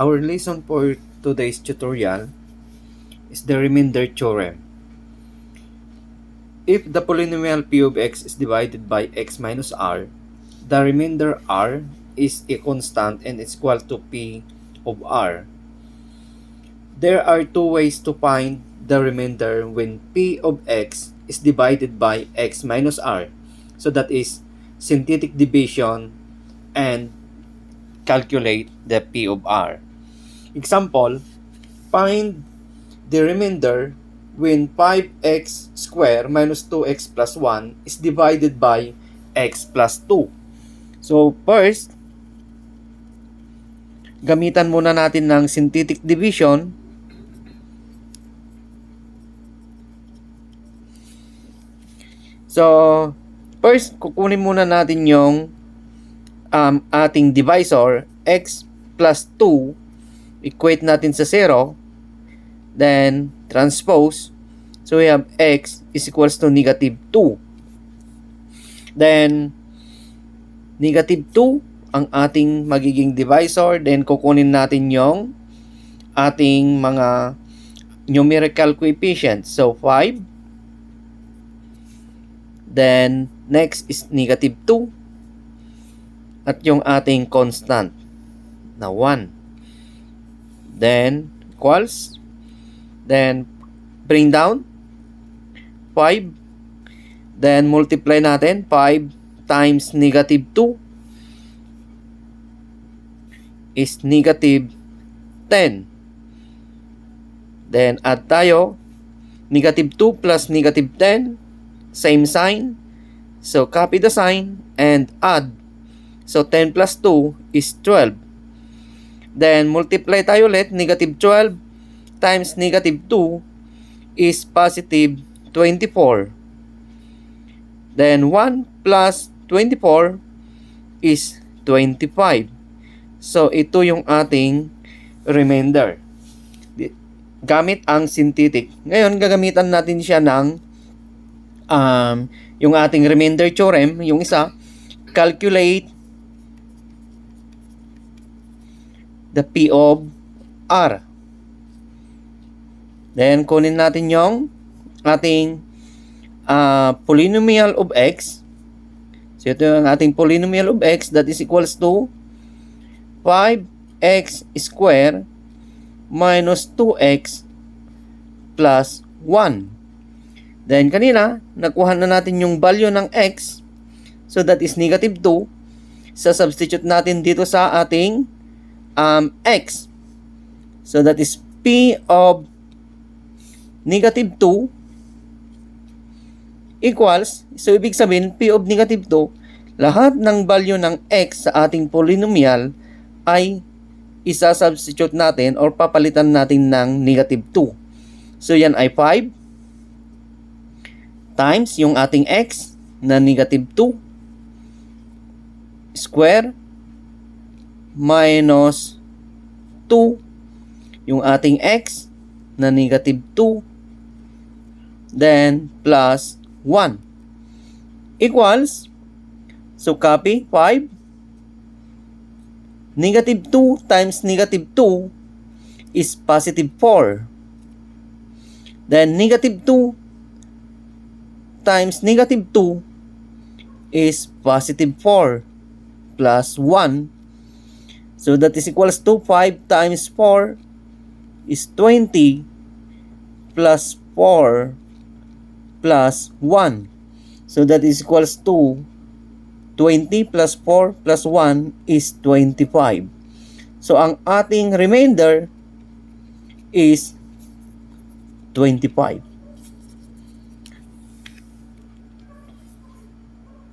Our lesson for today's tutorial is the remainder theorem. If the polynomial p of x is divided by x minus r, the remainder r is a constant and is equal to p of r. There are two ways to find the remainder when p of x is divided by x minus r. So that is synthetic division and calculate the p of r. Example, find the remainder when 5x squared minus 2x plus 1 is divided by x plus 2. So first, gamitan muna natin ng synthetic division. So first, kukunin muna natin yung ating divisor, x plus 2, equate natin sa 0, then transpose. So we have x is equals to negative 2. Then negative 2 ang ating magiging divisor. Then kukunin natin yung ating mga numerical coefficients. So 5. Then next is negative 2. At yung ating constant na 1. Then equals. Then bring down 5. Then multiply natin 5 times negative 2 is negative 10. Then add tayo, negative 2 plus negative 10, same sign. So copy the sign and add. So 10 plus 2 is 12. Then multiply tayo ulit, negative 12 times negative 2 is positive 24. Then 1 plus 24 is 25. So ito yung ating remainder. Gamit ang synthetic. Ngayon, gagamitan natin siya ng yung ating remainder theorem, yung isa, calculate the p of r. Then, kunin natin yung ating polynomial of x. So, ito yung ating polynomial of x that is equals to 5x squared minus 2x plus 1. Then, kanina, nakuha na natin yung value ng x. So, that is negative 2. Substitute natin dito sa ating x. So, that is p of negative 2 equals, so ibig sabihin, p of negative 2, lahat ng value ng x sa ating polynomial ay isa-substitute natin or papalitan natin ng negative 2. So, yan ay 5 times yung ating x na negative 2 square minus 2 yung ating x na negative 2 then plus 1 equals, so copy 5, negative 2 times negative 2 is positive 4. Then negative 2 times negative 2 is positive 4 plus 1. So that is equals to 5 times 4 is 20 plus 4 plus 1. So that is equals to 20 plus 4 plus 1 is 25. So ang ating remainder is 25.